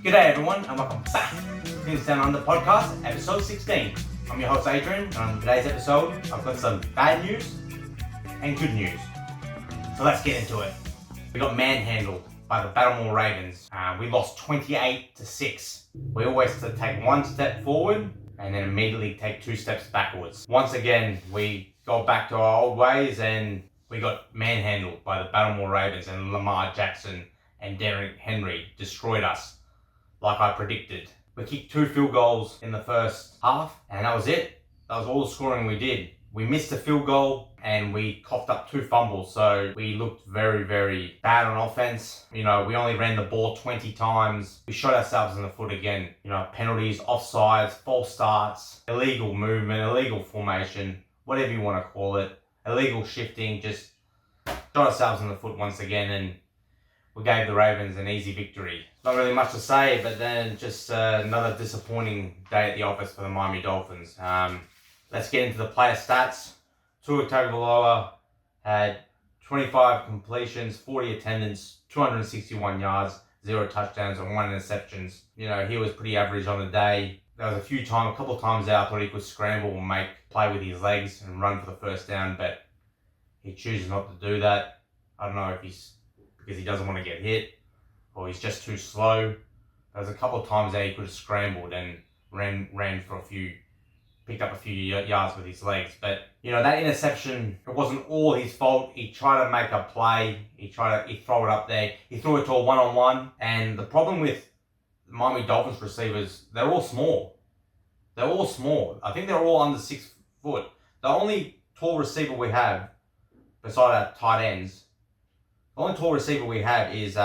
G'day everyone and welcome back to Dolphins Down Under podcast, episode 16. I'm your host Adrian, and on today's episode I've got some bad news and good news. So let's get into it. We got manhandled by the Baltimore Ravens. We lost 28-6. We always have to take one step forward and then immediately take two steps backwards. Once again, we go back to our old ways and we got manhandled by the Baltimore Ravens, and Lamar Jackson and Derrick Henry destroyed us like I predicted. We kicked 2 field goals in the first half and that was it. That was all the scoring we did. We missed a field goal and we coughed up 2 fumbles, so we looked very, very bad on offense. We only ran the ball 20 times. We shot ourselves in the foot again. Penalties, offsides, false starts, illegal movement, illegal formation, whatever you want to call it, illegal shifting, just shot ourselves in the foot once again, and we gave the Ravens an easy victory. Not really much to say, but then just another disappointing day at the office for the Miami Dolphins. Let's get into the player stats. Tua Tagovailoa had 25 completions, 40 attendance, 261 yards, 0 touchdowns, and 1 interception. He was pretty average on the day. There was a couple of times there I thought he could scramble and play with his legs and run for the first down, but he chooses not to do that. I don't know if he's because he doesn't want to get hit, or he's just too slow. There was a couple of times there he could have scrambled and ran for picked up a few yards with his legs. But that interception, it wasn't all his fault. He tried to make a play. He throw it up there. He threw it to a one-on-one. And the problem with the Miami Dolphins receivers, they're all small. I think they're all under 6 foot. The only tall receiver we have, beside our tight ends, the only tall receiver we have is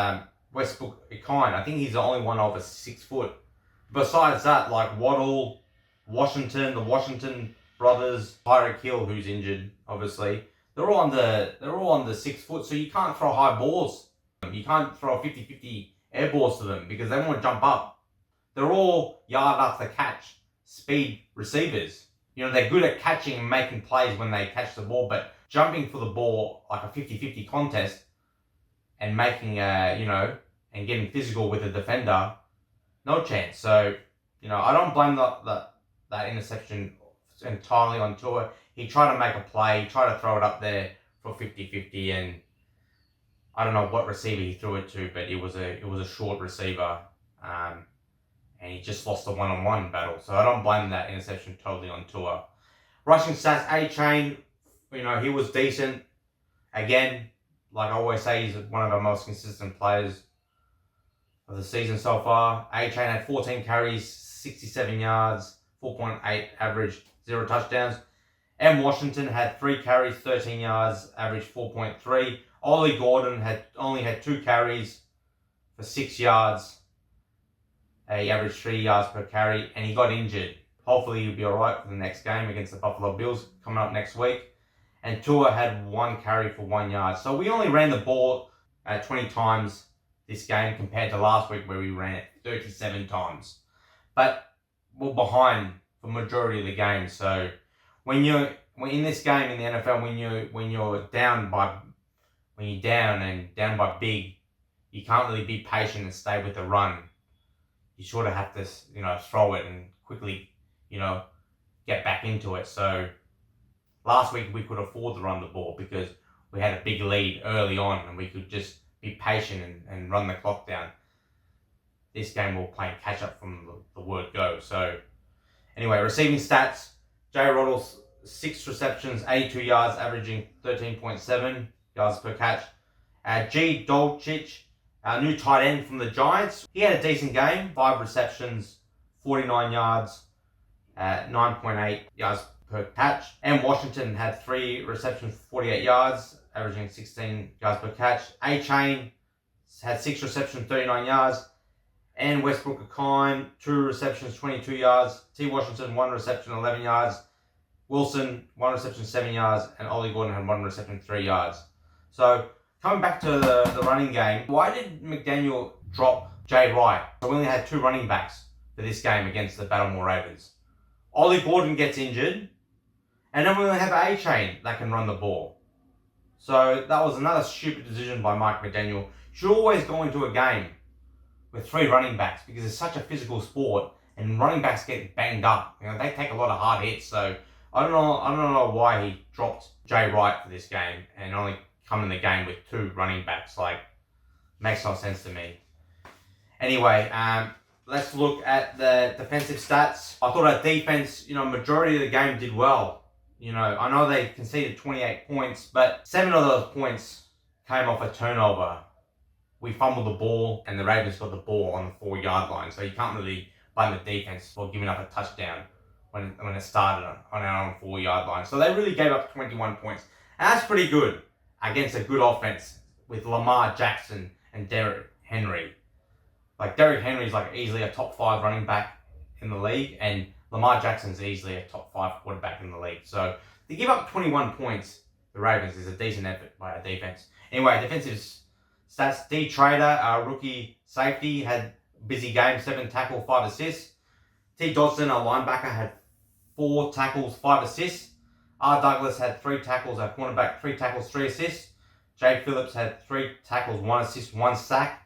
Westbrook Ikine. I think he's the only one over 6 foot. Besides that, like Waddle, the Washington brothers, Tyreek Hill, who's injured, obviously, they're all under 6 foot, so you can't throw high balls. You can't throw 50-50 air balls to them because they won't jump up. They're all yard after catch speed receivers. They're good at catching and making plays when they catch the ball, but jumping for the ball like a 50-50 contest and making and getting physical with the defender, no chance. So, I don't blame that interception entirely on Tua. He tried to make a play, he tried to throw it up there for 50-50, and I don't know what receiver he threw it to, but it was a short receiver, and he just lost the one-on-one battle. So I don't blame that interception totally on Tua. Rushing stats, A-Chain, he was decent. Again, like I always say, he's one of our most consistent players of the season so far. A-Chain had 14 carries, 67 yards, 4.8 average, 0 touchdowns. And Washington had 3 carries, 13 yards, average 4.3. Ollie Gordon only had 2 carries for 6 yards. He averaged 3 yards per carry, and he got injured. Hopefully he'll be alright for the next game against the Buffalo Bills coming up next week. And Tua had 1 carry for 1 yard. So we only ran the ball 20 times this game compared to last week where we ran it 37 times. But we're behind for majority of the game. So when in this game in the NFL, when you're down by big, you can't really be patient and stay with the run. You sort of have to throw it and quickly get back into it. So last week we could afford to run the ball because we had a big lead early on and we could just be patient and run the clock down. This game we're playing catch up from the word go. So anyway, receiving stats, Jay Roddle's 6 receptions, 82 yards, averaging 13.7 yards per catch. G. Dolchich, our new tight end from the Giants, he had a decent game, 5 receptions, 49 yards, 9.8 yards per catch. And Washington had 3 receptions, 48 yards, averaging 16 yards per catch. A-Chain had 6 receptions, 39 yards. And Westbrook Ikine, 2 receptions, 22 yards. T. Washington, 1 reception, 11 yards. Wilson, 1 reception, 7 yards. And Ollie Gordon had 1 reception, 3 yards. So coming back to the running game, why did McDaniel drop Jay Wright? So we only had 2 running backs for this game against the Baltimore Ravens. Ollie Gordon gets injured, and then we only have A-Chain that can run the ball. So that was another stupid decision by Mike McDaniel. You should always go into a game with 3 running backs because it's such a physical sport and running backs get banged up. They take a lot of hard hits. So I don't know why he dropped Jay Wright for this game and only come in the game with 2 running backs. Makes no sense to me. Anyway, let's look at the defensive stats. I thought our defense, majority of the game did well. I know they conceded 28 points, but 7 of those points came off a turnover. We fumbled the ball, and the Ravens got the ball on the 4-yard line. So you can't really blame the defense for giving up a touchdown when it started on our own 4-yard line. So they really gave up 21 points. And that's pretty good against a good offense with Lamar Jackson and Derrick Henry. Derrick Henry's easily a top 5 running back in the league, and Lamar Jackson's easily a top 5 quarterback in the league. So to give up 21 points, the Ravens, is a decent effort by our defense. Anyway, defensive stats. D. Trader, our rookie safety, had a busy game, 7 tackles, 5 assists. T. Dodson, our linebacker, had 4 tackles, 5 assists. R. Douglas had 3 tackles, our cornerback, 3 tackles, 3 assists. Jay Phillips had 3 tackles, 1 assist, 1 sack.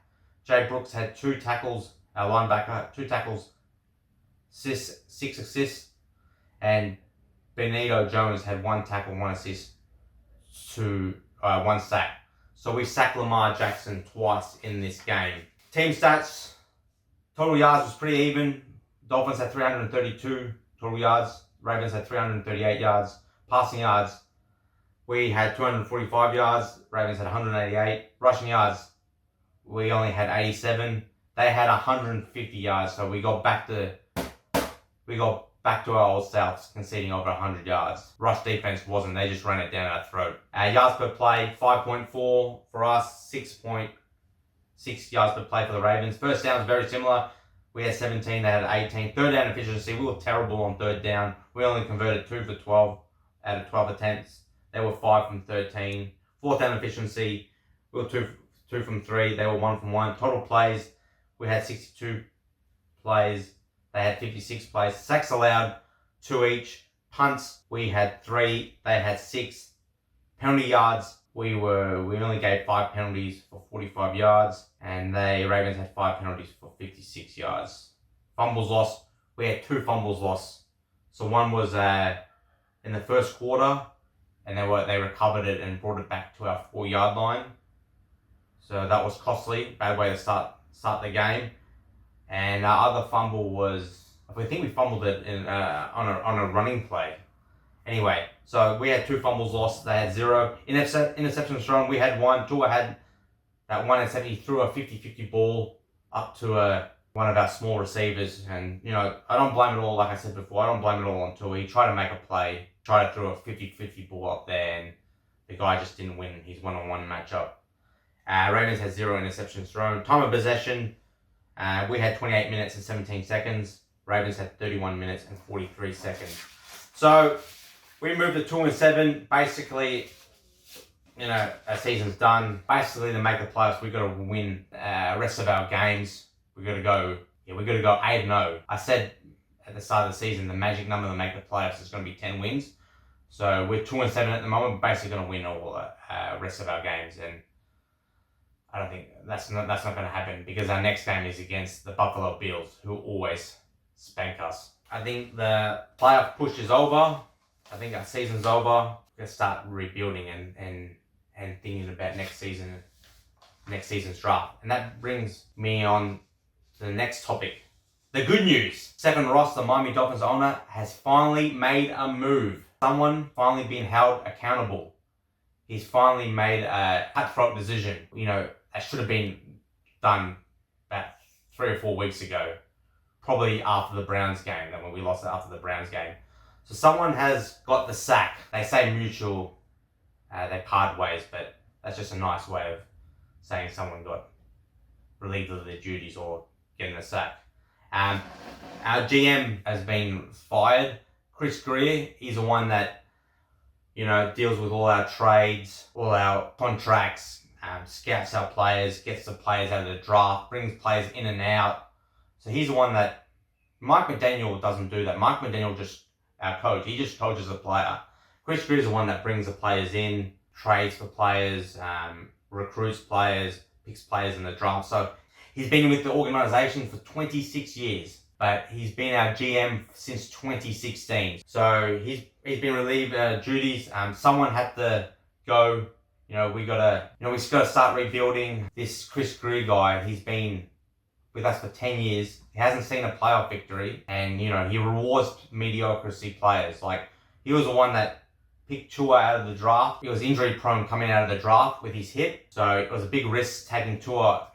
Jay Brooks had 2 tackles, our linebacker, 2 tackles, 6 assists. And Benito Jones had 1 tackle, 1 assist, 1 sack. So we sacked Lamar Jackson twice in this game. Team stats, total yards was pretty even. Dolphins had 332 total yards. Ravens had 338 yards. Passing yards, we had 245 yards. Ravens had 188. Rushing yards, we only had 87. They had 150 yards, so we got back to our old selves, conceding over 100 yards. Rush defense wasn't; they just ran it down our throat. Yards per play, 5.4 for us, 6.6 yards per play for the Ravens. First downs very similar. We had 17, they had 18. Third down efficiency, we were terrible on third down. We only converted 2 for 12 out of 12 attempts. They were 5 from 13. Fourth down efficiency, we were 2 from 3. They were 1 from 1. Total plays, we had 62 plays. They had 56 plays. Sacks allowed, 2 each. Punts, we had 3. They had 6. Penalty yards, we only gave 5 penalties for 45 yards, and the Ravens had 5 penalties for 56 yards. Fumbles lost, we had 2 fumbles lost. So one was in the first quarter, and they recovered it and brought it back to our 4-yard line. So that was costly, bad way to start the game. And our other fumble was, I think we fumbled it on a running play. Anyway, so we had 2 fumbles lost. They had 0. Interceptions thrown, we had 1. Tua had that 1 interception. He threw a 50-50 ball up to one of our small receivers. And, I don't blame it all, like I said before, I don't blame it all on Tua. He tried to make a play, tried to throw a 50-50 ball up there, and the guy just didn't win his one-on-one matchup. Ravens had 0 interceptions thrown. Time of possession, we had 28 minutes and 17 seconds. Ravens had 31 minutes and 43 seconds. So we moved to 2-7. Basically, our season's done. Basically, to make the playoffs, we've got to win the rest of our games. We've got to go 8-0. I said at the start of the season, the magic number to make the playoffs is going to be 10 wins. So we're 2-7 at the moment. We're basically going to win all the rest of our games, and I don't think that's not going to happen because our next game is against the Buffalo Bills, who always spank us. I think the playoff push is over. I think our season's over. We're going to start rebuilding and thinking about next season's draft. And that brings me on to the next topic. The good news. Stephen Ross, the Miami Dolphins owner, has finally made a move. Someone finally being held accountable. He's finally made a cutthroat decision. That should have been done about 3 or 4 weeks ago. Probably after the Browns game, when we lost it after the Browns game. So someone has got the sack. They say mutual, they part ways, but that's just a nice way of saying someone got relieved of their duties or getting the sack. Our GM has been fired. Chris Greer, he's the one that, deals with all our trades, all our contracts, scouts our players, gets the players out of the draft, brings players in and out. So he's the one that, Mike McDaniel doesn't do that. Mike McDaniel our coach, he just coaches the player. Chris Greer is the one that brings the players in, trades for players, recruits players, picks players in the draft. So He's been with the organization for 26 years, but he's been our GM since 2016. So he's been relieved duties. Someone had to go. We just gotta start rebuilding. This Chris Greer guy, he's been with us for 10 years. He hasn't seen a playoff victory, and he rewards mediocrity players. Like, he was the one that picked Tua out of the draft. He was injury prone coming out of the draft with his hip, so it was a big risk taking Tua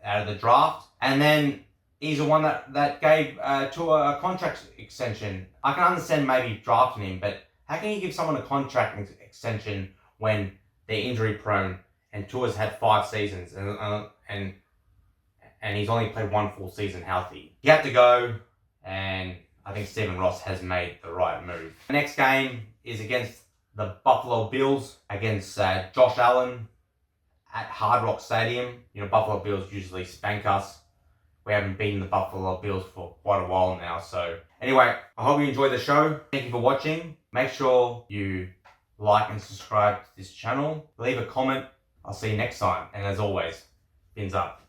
out of the draft. And then he's the one that gave Tua a contract extension. I can understand maybe drafting him, but how can you give someone a contract extension when they're injury prone and Tua's had 5 seasons and he's only played 1 full season healthy? He had to go, and I think Stephen Ross has made the right move. The next game is against the Buffalo Bills, against Josh Allen at Hard Rock Stadium. Buffalo Bills usually spank us. We haven't beaten the Buffalo Bills for quite a while now. So anyway, I hope you enjoyed the show. Thank you for watching. Make sure you like and subscribe to this channel. Leave a comment. I'll see you next time. And as always, fins up.